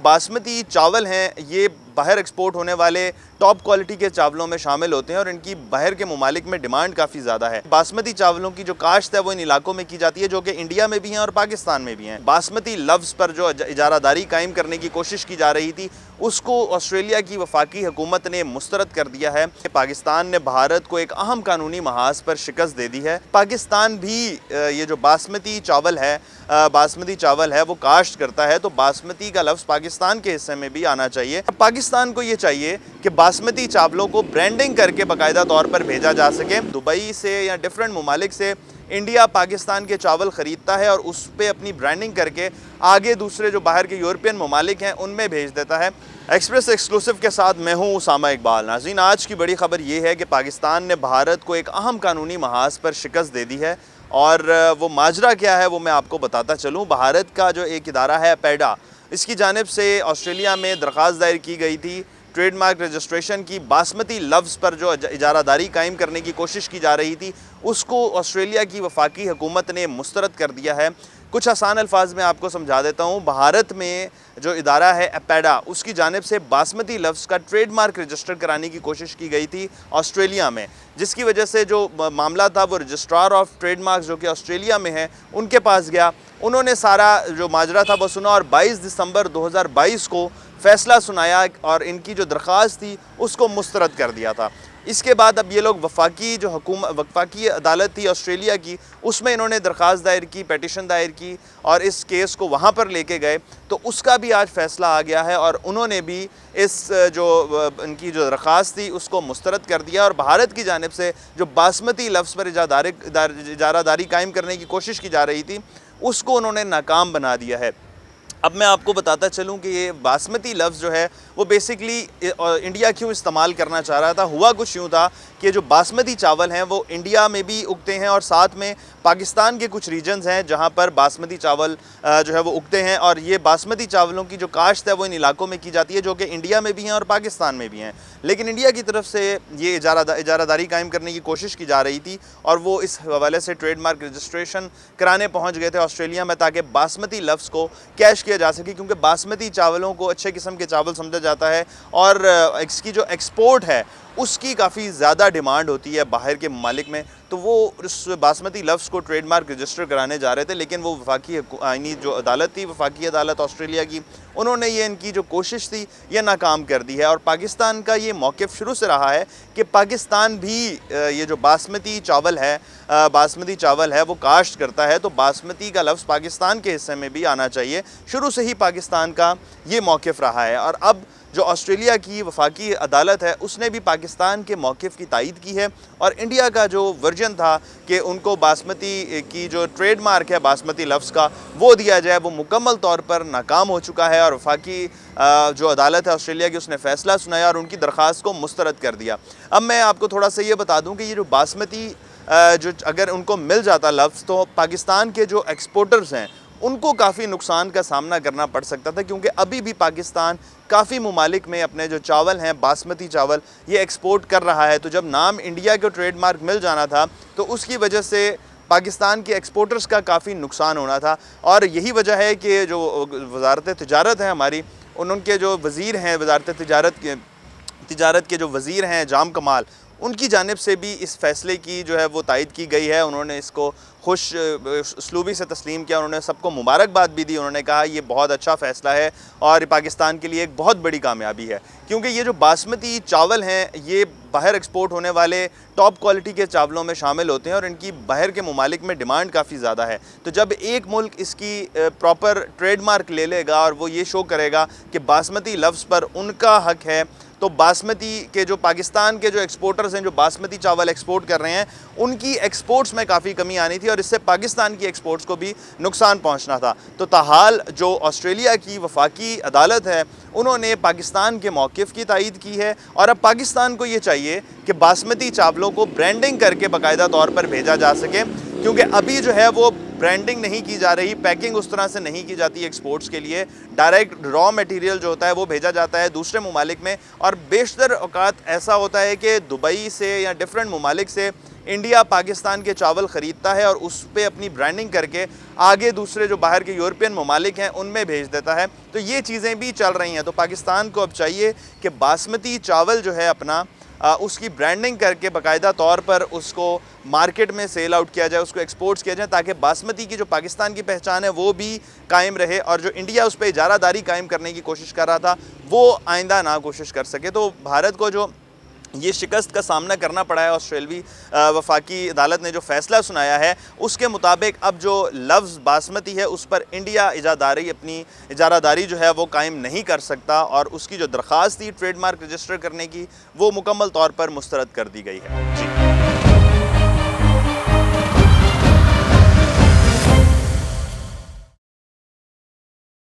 باسمتی چاول ہیں یہ باہر ایکسپورٹ ہونے والے ٹاپ کوالٹی کے چاولوں میں شامل ہوتے ہیں اور ان کی باہر کے ممالک میں ڈیمانڈ کافی زیادہ ہے۔ باسمتی چاولوں کی جو کاشت ہے وہ ان علاقوں میں کی جاتی ہے جو کہ انڈیا میں بھی ہیں اور پاکستان میں بھی ہیں۔ باسمتی لفظ پر جو اجارہ داری قائم کرنے کی کوشش کی جا رہی تھی اس کو آسٹریلیا کی وفاقی حکومت نے مسترد کر دیا ہے۔ پاکستان نے بھارت کو ایک اہم قانونی محاذ پر شکست دے دی ہے۔ پاکستان بھی یہ جو باسمتی چاول ہے وہ کاشت کرتا ہے، تو باسمتی کا لفظ پاکستان کے حصے میں بھی آنا چاہیے۔ پاکستان کو یہ چاہیے کہ باسمتی چاولوں کو برانڈنگ کر کے باقاعدہ طور پر بھیجا جا سکے۔ دبئی سے یا ڈیفرنٹ ممالک سے انڈیا پاکستان کے چاول خریدتا ہے اور اس پہ اپنی برانڈنگ کر کے آگے دوسرے جو باہر کے یورپین ممالک ہیں ان میں بھیج دیتا ہے۔ ایکسپریس ایکسکلوسیو کے ساتھ میں ہوں اسامہ اقبال۔ ناظرین، آج کی بڑی خبر یہ ہے کہ پاکستان نے بھارت کو ایک اہم قانونی محاذ پر شکست دے دی ہے، اور وہ ماجرا کیا ہے وہ میں آپ کو بتاتا چلوں۔ بھارت کا جو ایک ادارہ ہے پیڈا، اس کی جانب سے آسٹریلیا میں درخواست دائر کی گئی تھی ٹریڈ مارک رجسٹریشن کی۔ باسمتی لفظ پر جو اجارہ داری قائم کرنے کی کوشش کی جا رہی تھی اس کو آسٹریلیا کی وفاقی حکومت نے مسترد کر دیا ہے۔ کچھ آسان الفاظ میں آپ کو سمجھا دیتا ہوں۔ بھارت میں جو ادارہ ہے پیڈا، اس کی جانب سے باسمتی لفظ کا ٹریڈ مارک رجسٹر کرانے کی کوشش کی گئی تھی آسٹریلیا میں، جس کی وجہ سے جو معاملہ تھا وہ رجسٹرار آف ٹریڈ مارکس جو کہ آسٹریلیا میں ہے ان کے پاس گیا۔ انہوں نے سارا جو ماجرا تھا وہ سنا اور 22 دسمبر 2022 کو فیصلہ سنایا اور ان کی جو درخواست تھی اس کو مسترد کر دیا تھا۔ اس کے بعد اب یہ لوگ وفاقی عدالت تھی آسٹریلیا کی، اس میں انہوں نے درخواست دائر کی، پیٹیشن دائر کی اور اس کیس کو وہاں پر لے کے گئے، تو اس کا بھی آج فیصلہ آ گیا ہے اور انہوں نے بھی اس ان کی جو درخواست تھی اس کو مسترد کر دیا، اور بھارت کی جانب سے جو باسمتی لفظ پر اجارہ داری قائم کرنے کی کوشش کی جا رہی تھی اس کو انہوں نے ناکام بنا دیا ہے۔ اب میں آپ کو بتاتا چلوں کہ یہ باسمتی لفظ جو ہے وہ بیسیکلی انڈیا کیوں استعمال کرنا چاہ رہا تھا۔ ہوا کچھ یوں تھا کہ جو باسمتی چاول ہیں وہ انڈیا میں بھی اگتے ہیں اور ساتھ میں پاکستان کے کچھ ریجنز ہیں جہاں پر باسمتی چاول جو ہے وہ اگتے ہیں، اور یہ باسمتی چاولوں کی جو کاشت ہے وہ ان علاقوں میں کی جاتی ہے جو کہ انڈیا میں بھی ہیں اور پاکستان میں بھی ہیں۔ لیکن انڈیا کی طرف سے یہ اجارہ داری قائم کرنے کی کوشش کی جا رہی تھی اور وہ اس حوالے سے ٹریڈ مارک رجسٹریشن کرانے پہنچ گئے تھے آسٹریلیا میں تاکہ باسمتی لفظ کو کیش کیا جا سکے، کیونکہ باسمتی چاولوں کو اچھے قسم کے چاول سمجھا جاتا ہے اور اس کی جو ایکسپورٹ ہے اس کی کافی زیادہ ڈیمانڈ ہوتی ہے باہر کے ممالک میں، تو وہ اس باسمتی لفظ کو ٹریڈ مارک رجسٹر کرانے جا رہے تھے، لیکن وہ وفاقی آئینی جو عدالت تھی، وفاقی عدالت آسٹریلیا کی، انہوں نے یہ ان کی جو کوشش تھی یہ ناکام کر دی ہے۔ اور پاکستان کا یہ موقف شروع سے رہا ہے کہ پاکستان بھی یہ جو باسمتی چاول ہے وہ کاشت کرتا ہے، تو باسمتی کا لفظ پاکستان کے حصے میں بھی آنا چاہیے۔ شروع سے ہی پاکستان کا یہ موقف رہا ہے، اور اب جو آسٹریلیا کی وفاقی عدالت ہے اس نے بھی پاکستان کے موقف کی تائید کی ہے، اور انڈیا کا جو ورژن تھا کہ ان کو باسمتی کی جو ٹریڈ مارک ہے باسمتی لفظ کا وہ دیا جائے، وہ مکمل طور پر ناکام ہو چکا ہے، اور وفاقی جو عدالت ہے آسٹریلیا کی اس نے فیصلہ سنایا اور ان کی درخواست کو مسترد کر دیا۔ اب میں آپ کو تھوڑا سا یہ بتا دوں کہ یہ جو باسمتی جو اگر ان کو مل جاتا لفظ تو پاکستان کے جو ایکسپورٹرز ہیں ان کو کافی نقصان کا سامنا کرنا پڑ سکتا تھا، کیونکہ ابھی بھی پاکستان کافی ممالک میں اپنے جو چاول ہیں باسمتی چاول یہ ایکسپورٹ کر رہا ہے، تو جب نام انڈیا کو ٹریڈ مارک مل جانا تھا تو اس کی وجہ سے پاکستان کے ایکسپورٹرز کا کافی نقصان ہونا تھا، اور یہی وجہ ہے کہ جو وزارت تجارت ہے ہماری، ان کے جو وزیر ہیں وزارت تجارت کے جو وزیر ہیں جام کمال، ان کی جانب سے بھی اس فیصلے کی جو ہے وہ تائید کی گئی ہے۔ انہوں نے اس کو خوش اسلوبی سے تسلیم کیا، انہوں نے سب کو مبارکباد بھی دی، انہوں نے کہا یہ بہت اچھا فیصلہ ہے اور پاکستان کے لیے ایک بہت بڑی کامیابی ہے، کیونکہ یہ جو باسمتی چاول ہیں یہ باہر ایکسپورٹ ہونے والے ٹاپ کوالٹی کے چاولوں میں شامل ہوتے ہیں اور ان کی باہر کے ممالک میں ڈیمانڈ کافی زیادہ ہے۔ تو جب ایک ملک اس کی پراپر ٹریڈ مارک لے لے گا اور وہ یہ شو کرے گا کہ باسمتی لفظ پر ان کا حق ہے، تو باسمتی کے جو پاکستان کے جو ایکسپورٹرز ہیں جو باسمتی چاول ایکسپورٹ کر رہے ہیں ان کی ایکسپورٹس میں کافی کمی آنی تھی، اور اس سے پاکستان کی ایکسپورٹس کو بھی نقصان پہنچنا تھا۔ تو تاحال جو آسٹریلیا کی وفاقی عدالت ہے انہوں نے پاکستان کے موقف کی تائید کی ہے، اور اب پاکستان کو یہ چاہیے کہ باسمتی چاولوں کو برانڈنگ کر کے باقاعدہ طور پر بھیجا جا سکے، کیونکہ ابھی جو ہے وہ برانڈنگ نہیں کی جا رہی، پیکنگ اس طرح سے نہیں کی جاتی ایکسپورٹس کے لیے، ڈائریکٹ را میٹیریل جو ہوتا ہے وہ بھیجا جاتا ہے دوسرے ممالک میں، اور بیشتر اوقات ایسا ہوتا ہے کہ دبئی سے یا ڈیفرنٹ ممالک سے انڈیا پاکستان کے چاول خریدتا ہے اور اس پہ اپنی برانڈنگ کر کے آگے دوسرے جو باہر کے یورپین ممالک ہیں ان میں بھیج دیتا ہے. تو یہ چیزیں بھی چل رہی ہیں. تو پاکستان کو اب چاہیے کہ باسمتی چاول جو ہے اپنا اس کی برانڈنگ کر کے باقاعدہ طور پر اس کو مارکیٹ میں سیل آؤٹ کیا جائے, اس کو ایکسپورٹس کیا جائے, تاکہ باسمتی کی جو پاکستان کی پہچان ہے وہ بھی قائم رہے, اور جو انڈیا اس پہ اجارہ داری قائم کرنے کی کوشش کر رہا تھا وہ آئندہ نہ کوشش کر سکے. تو بھارت کو جو یہ شکست کا سامنا کرنا پڑا ہے, آسٹریلوی وفاقی عدالت نے جو فیصلہ سنایا ہے اس کے مطابق اب جو لفظ باسمتی ہے اس پر انڈیا اپنی اجارہ داری جو ہے وہ قائم نہیں کر سکتا, اور اس کی جو درخواست تھی ٹریڈ مارک رجسٹر کرنے کی وہ مکمل طور پر مسترد کر دی گئی ہے. جی.